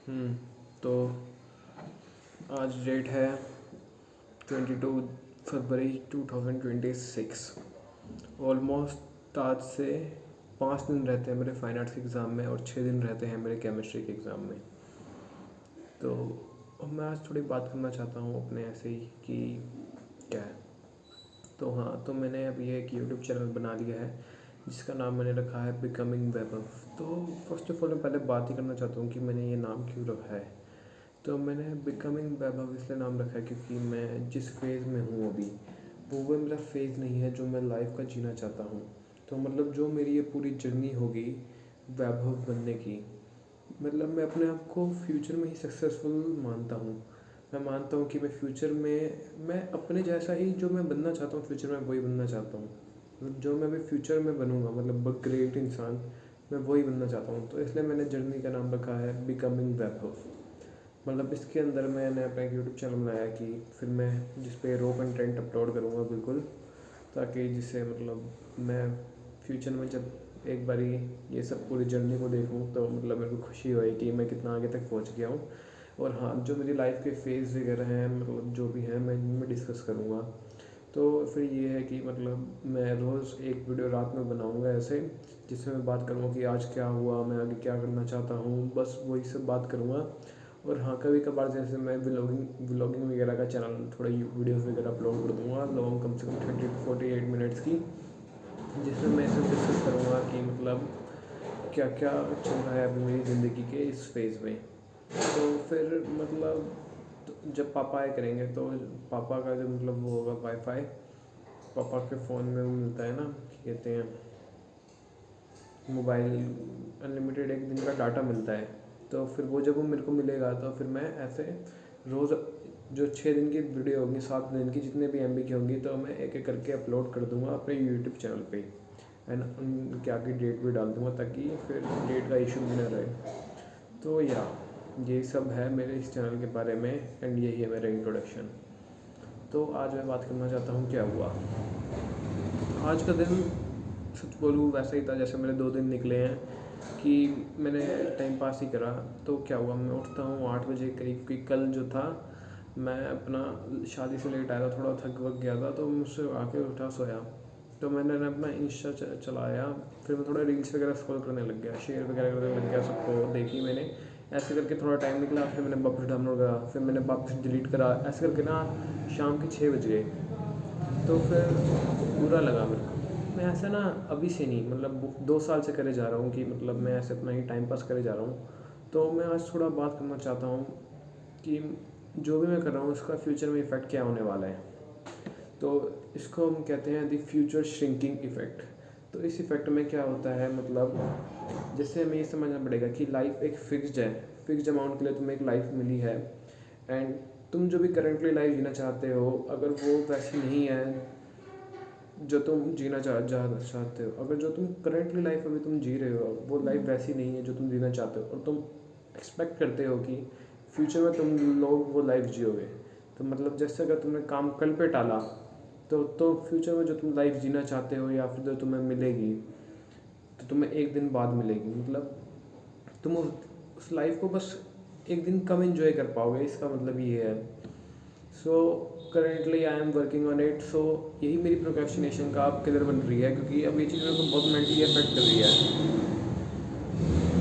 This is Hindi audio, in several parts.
हम्म, तो आज डेट है 22 फरवरी 2026। ऑलमोस्ट आज से 5 दिन रहते हैं मेरे फाइन आर्ट्स के एग्ज़ाम में और 6 दिन रहते हैं मेरे केमिस्ट्री के एग्ज़ाम में। तो मैं आज थोड़ी बात करना चाहता हूँ अपने ऐसे ही कि क्या है। तो हाँ, तो मैंने अभी एक यूट्यूब चैनल बना लिया है जिसका नाम मैंने रखा है बिकमिंग वैभव। तो फर्स्ट ऑफ ऑल मैं पहले बात ही करना चाहता हूँ कि मैंने ये नाम क्यों रखा है। तो मैंने बिकमिंग वैभव इसलिए नाम रखा है क्योंकि मैं जिस फेज़ में हूँ अभी वो मेरा फेज़ नहीं है जो मैं लाइफ का जीना चाहता हूँ। तो मतलब जो मेरी ये पूरी जर्नी होगी वैभव बनने की, मतलब मैं अपने आप को फ्यूचर में ही सक्सेसफुल मानता हूँ। मैं मानता हूँ कि मैं फ्यूचर में मैं अपने जैसा ही जो मैं बनना चाहता हूँ फ्यूचर में वही बनना चाहता हूँ। मतलब जो मैं अभी फ्यूचर में बनूँगा, मतलब ग्रेट इंसान, मैं वही बनना चाहता हूँ। तो इसलिए मैंने जर्नी का नाम रखा है बिकमिंग वैभव। मतलब इसके अंदर मैंने अपना एक यूट्यूब चैनल बनाया कि फिर मैं जिस पे रो कंटेंट अपलोड करूँगा बिल्कुल, ताकि जिससे मतलब मैं फ्यूचर में जब एक बारी ये सब पूरी जर्नी को देखूँ तो मतलब मेरे को खुशी होए कि मैं कितना आगे तक पहुँच गया हूँ। और हाँ, जो मेरी लाइफ के फेज़ वगैरह हैं, मतलब जो भी हैं, मैं इनमें डिस्कस करूँगा। तो फिर ये है कि मतलब मैं रोज़ एक वीडियो रात में बनाऊँगा ऐसे, जिसमें मैं बात करूँगा कि आज क्या हुआ, मैं आगे क्या करना चाहता हूँ, बस वही सब बात करूँगा। और हाँ, कभी कभार जैसे मैं व्लॉगिंग वगैरह का चैनल थोड़ा वीडियोस वगैरह अपलोड कर दूँगा लॉन्ग, कम से कम 20 to 48 मिनट्स की, जिसमें मैं सब डिस्कस करूँगा कि मतलब क्या क्या चल रहा है अभी मेरी ज़िंदगी के इस फेज़ में। तो फिर मतलब जब पापा आए करेंगे तो पापा का जो मतलब वो होगा वाईफाई, पापा के फ़ोन में वो मिलता है ना, कहते हैं मोबाइल अनलिमिटेड एक दिन का डाटा मिलता है। तो फिर वो जब वो मेरे को मिलेगा तो फिर मैं ऐसे रोज़ जो 6 दिन की वीडियो होगी, 7 दिन की, जितने भी MB की होंगी, तो मैं एक एक करके अपलोड कर दूंगा अपने यूट्यूब चैनल पे। एंड उनके आगे डेट भी डाल दूंगा ताकि फिर डेट का इशू भी ना रहे। तो ये सब है मेरे इस चैनल के बारे में एंड यही है मेरा इंट्रोडक्शन। तो आज मैं बात करना चाहता हूँ क्या हुआ आज का दिन। सच बोलूँ वैसा ही था जैसे मेरे 2 दिन निकले हैं कि मैंने टाइम पास ही करा। तो क्या हुआ, मैं उठता हूँ 8 बजे करीब, कि कल जो था मैं अपना शादी से लेट आया था, थोड़ा थक वक गया था, तो मुझसे आके उठा सोया। तो मैंने ना अपना इंस्टा चलाया, फिर मैं थोड़ा रील्स वगैरह स्क्रॉल करने लग गया, शेयर वगैरह करने लग गया, सबको देखी मैंने। ऐसे करके थोड़ा टाइम निकला, फिर मैंने वापस डाउनलोड करा, फिर मैंने वापस डिलीट करा, ऐसे करके ना शाम के 6 बज गए। तो फिर बुरा लगा मेरे को। मैं ऐसा ना अभी से नहीं, मतलब 2 साल से करे जा रहा हूँ कि मतलब मैं ऐसे अपना ही टाइम पास करे जा रहा हूँ। तो मैं आज थोड़ा बात करना चाहता हूँ कि जो भी मैं कर रहा हूँ उसका फ्यूचर में इफ़ेक्ट क्या होने वाला है। तो इसको हम कहते हैं द फ्यूचर श्रिंकिंग इफ़ेक्ट। तो इस इफ़ेक्ट में क्या होता है, मतलब जैसे हमें ये समझना पड़ेगा कि लाइफ एक फिक्स्ड है, फिक्स्ड अमाउंट के लिए तुम्हें एक लाइफ मिली है। एंड तुम जो भी करंटली लाइफ जीना चाहते हो, अगर वो वैसी नहीं है जो तुम जीना चाहते हो, अगर जो तुम करंटली लाइफ अभी तुम जी रहे हो वो लाइफ वैसी नहीं है जो तुम जीना चाहते हो, और तुम एक्सपेक्ट करते हो कि फ्यूचर में तुम लोग वो लाइफ जियोगे, तो मतलब जैसे अगर तुमने काम कल पे टाला तो फ्यूचर में जो तुम लाइफ जीना चाहते हो या फिर जो तुम्हें मिलेगी तो तुम्हें एक दिन बाद मिलेगी। मतलब तुम उस लाइफ को बस एक दिन कम एंजॉय कर पाओगे, इसका मतलब ये है। So currently I am working on it. So यही मेरी प्रोक्रेस्टिनेशन का अब किलर बन रही है, क्योंकि अब ये चीज़ मेरे को बहुत मेंटली अफेक्ट कर रही है।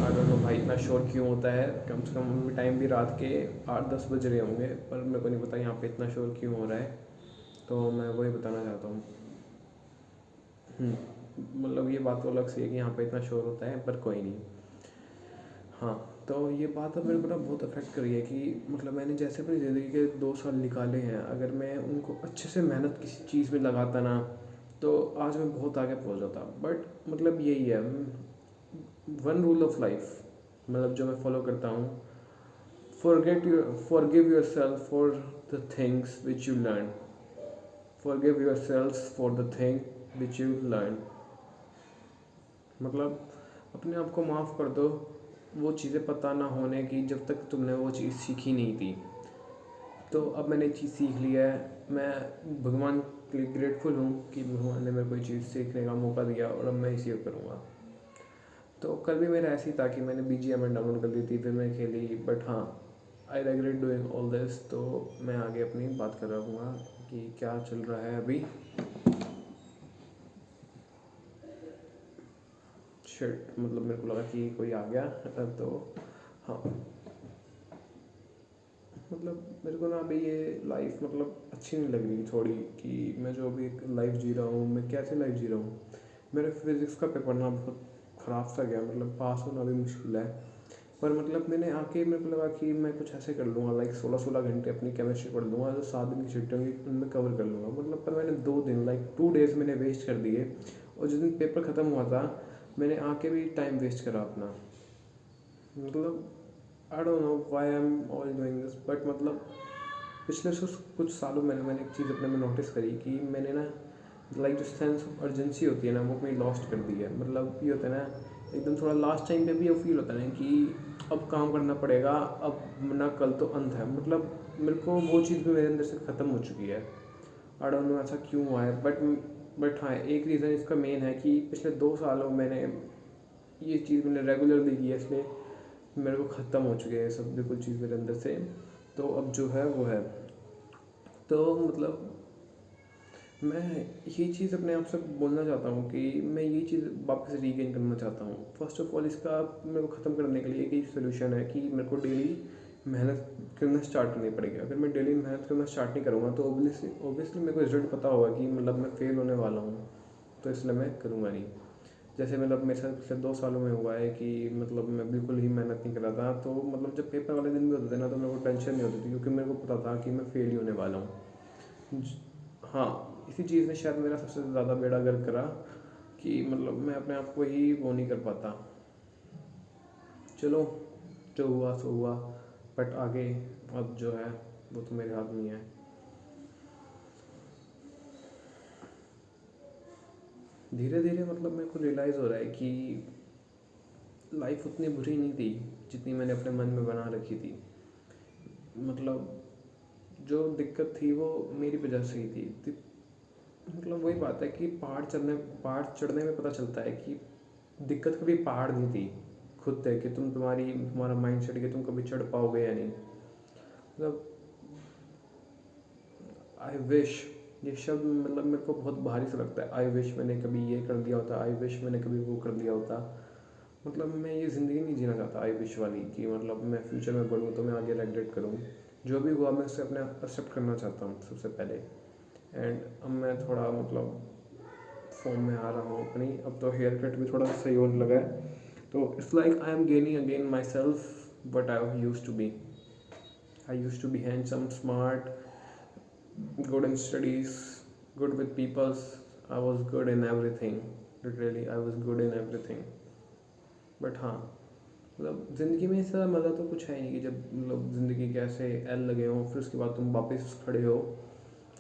आई डोंट नो भाई इतना शोर क्यों होता है, कम से कम अभी टाइम भी रात के 8-10 बज रहे होंगे, पर मेरे को नहीं पता यहाँ पे इतना शोर क्यों हो रहा है। तो मैं वही बताना चाहता हूँ। मतलब ये बात तो अलग सी है कि यहाँ पे इतना शोर होता है, पर कोई नहीं। हाँ, तो ये बात अब मेरे को ना बहुत अफेक्ट कर रही है कि मतलब मैंने जैसे अपनी ज़िंदगी के 2 साल निकाले हैं, अगर मैं उनको अच्छे से मेहनत किसी चीज़ में लगाता ना तो आज मैं बहुत आगे पहुँच जाता। बट मतलब यही है वन रूल ऑफ लाइफ, मतलब जो मैं फॉलो करता हूँ, forgive your self for the things which you learn, forgive your self for the thing which you learn. मतलब अपने आप को माफ़ कर दो वो चीज़ें पता ना होने की जब तक तुमने वो चीज़ सीखी नहीं थी। तो अब मैंने एक चीज़ सीख लिया है, मैं भगवान के लिए ग्रेटफुल हूँ कि भगवान ने मेरे को ये चीज़ सीखने का मौका दिया और अब मैं इसी को करूँगा। तो कल भी मेरा ऐसे ही था कि मैंने BGMI डाउनलोड कर ली थी, फिर मैं खेली, बट हाँ आई रेगरेट डूइंग ऑल दिस। तो मैं आगे अपनी बात कर रहूँगा कि क्या चल रहा है अभी। शिट, मतलब मेरे को लगा कि कोई आ गया। तो हाँ, मतलब मेरे को ना अभी ये लाइफ मतलब अच्छी नहीं लग रही थोड़ी, कि मैं जो अभी एक लाइफ जी रहा हूँ, मैं कैसे लाइफ जी रहा हूँ। मेरा फिज़िक्स का पेपर ना बहुत ख़राब सा गया, मतलब पास होना भी मुश्किल है। पर मतलब मैंने आके मेरे को लगा कि मैं कुछ ऐसे कर लूँगा, लाइक 16-16 घंटे अपनी केमिस्ट्री पढ़ लूँगा, जो 7 दिन की छुट्टी होंगी उनमें कवर कर लूँगा। मतलब पर मैंने 2 दिन, लाइक 2 डेज़ मैंने वेस्ट कर दिए। और जिस दिन पेपर ख़त्म हुआ था, मैंने आके भी टाइम वेस्ट करा अपना। मतलब I don't know why I am all doing this, but मतलब पिछले कुछ सालों में मैंने एक चीज़ अपने में नोटिस करी कि मैंने ना, लाइक जो सेंस ऑफ अर्जेंसी होती है ना, वो अपनी लॉस्ट कर दी है। मतलब ये होता है ना, एकदम थोड़ा लास्ट टाइम पे भी ये फील होता है ना कि अब काम करना पड़ेगा, अब ना कल तो अंत है। मतलब मेरे को वो चीज़ भी मेरे अंदर से ख़त्म हो चुकी है। आई डोंट नो ऐसा क्यों हुआ है, बट हाँ, एक रीज़न इसका मेन है कि पिछले 2 सालों मैंने ये चीज़ मैंने रेगुलरली की है, इसलिए मेरे को ख़त्म हो चुकी है सब बिल्कुल चीज़ मेरे अंदर से। तो अब जो है वो है। तो मतलब मैं ये चीज़ अपने आप से बोलना चाहता हूँ कि मैं ये चीज़ वापस रीगेन करना चाहता हूँ। फर्स्ट ऑफ ऑल इसका मेरे को ख़त्म करने के लिए एक ही सोल्यूशन है कि मेरे को डेली मेहनत करना स्टार्ट करनी पड़ेगी। अगर मैं डेली मेहनत करना स्टार्ट नहीं करूँगा तो ओबियसली मेरे को रिजल्ट पता होगा कि मतलब मैं फेल होने वाला हूँ, तो इसलिए मैं करूँगा नहीं। जैसे मतलब मेरे साथ पिछले 2 सालों में हुआ है कि मतलब मैं बिल्कुल ही मेहनत नहीं कर रहा था। तो मतलब जब पेपर वाले दिन भी होते थे ना, तो मेरे को टेंशन नहीं होती थी, क्योंकि मेरे को पता था कि मैं फेल ही होने वाला हूँ। हाँ, इसी चीज़ ने शायद मेरा सबसे ज़्यादा बेड़ा गर्क करा कि मतलब मैं अपने आप को ही वो नहीं कर पाता। चलो, जो हुआ सो हुआ, बट आगे अब जो है वो तो मेरे हाथ में ही है। धीरे धीरे मतलब मेरे को रियलाइज़ हो रहा है कि लाइफ उतनी बुरी नहीं थी जितनी मैंने अपने मन में बना रखी थी। मतलब जो दिक्कत थी वो मेरी वजह से ही थी। मतलब वही बात है कि पहाड़ चढ़ने में पता चलता है कि दिक्कत कभी पहाड़ नहीं थी, खुद थे कि तुम्हारा माइंड सेट कि तुम कभी चढ़ पाओगे या नहीं। मतलब आई विश, ये शब्द मतलब मेरे को बहुत भारी सा लगता है। आई विश मैंने कभी ये कर दिया होता, आई विश मैंने कभी वो कर दिया होता। मतलब मैं ये ज़िंदगी नहीं जीना चाहता आई विश वाली, कि मतलब मैं फ्यूचर में बढ़ूँ तो मैं आगे रेगरेट करूँ। जो भी हुआ मैं उसे अपने एक्सेप्ट करना चाहता हूँ सबसे पहले। एंड अब मैं थोड़ा मतलब फॉर्म में आ रहा हूँ अपनी, अब तो हेयर कट भी थोड़ा सही होने लगा है। तो it's like I am gaining again myself what I use to be. I use to be handsome, smart, good in studies, good with peoples. I was good in everything. Literally, I was good in everything. But हाँ, मतलब ज़िंदगी में इससे ज़्यादा मज़ा तो कुछ है नहीं कि जब मतलब ज़िंदगी के ऐसे एल लगे हों, फिर उसके बाद तुम वापस खड़े हो।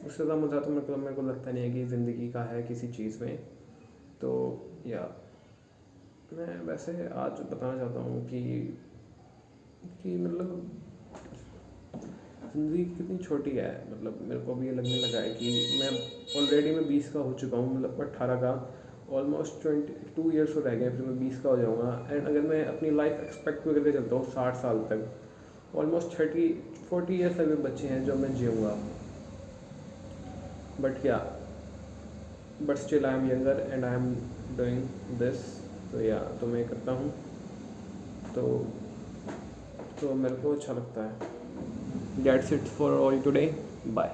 उससे ज़्यादा मज़ा तो मेरे को लगता नहीं है कि ज़िंदगी का है किसी चीज़ में। तो या मैं वैसे आज बताना चाहता हूँ कि मतलब ज़िंदगी कितनी छोटी है। मतलब मेरे को अभी ये लगने लगा है कि मैं 20 का हो चुका हूँ, मतलब 18 का। ऑलमोस्ट 22 ईयर्स हो रह गए, फिर मैं 20 का हो जाऊँगा। एंड अगर मैं अपनी लाइफ एक्सपेक्ट भी करके चलता हूँ 60 साल तक, ऑलमोस्ट 40 ईयर्स अभी बच्चे हैं जो मैं जीऊँगा। But still I am younger and I am doing this. तो मैं करता हूँ। तो मेरे को अच्छा लगता है। That's it for all today. Bye.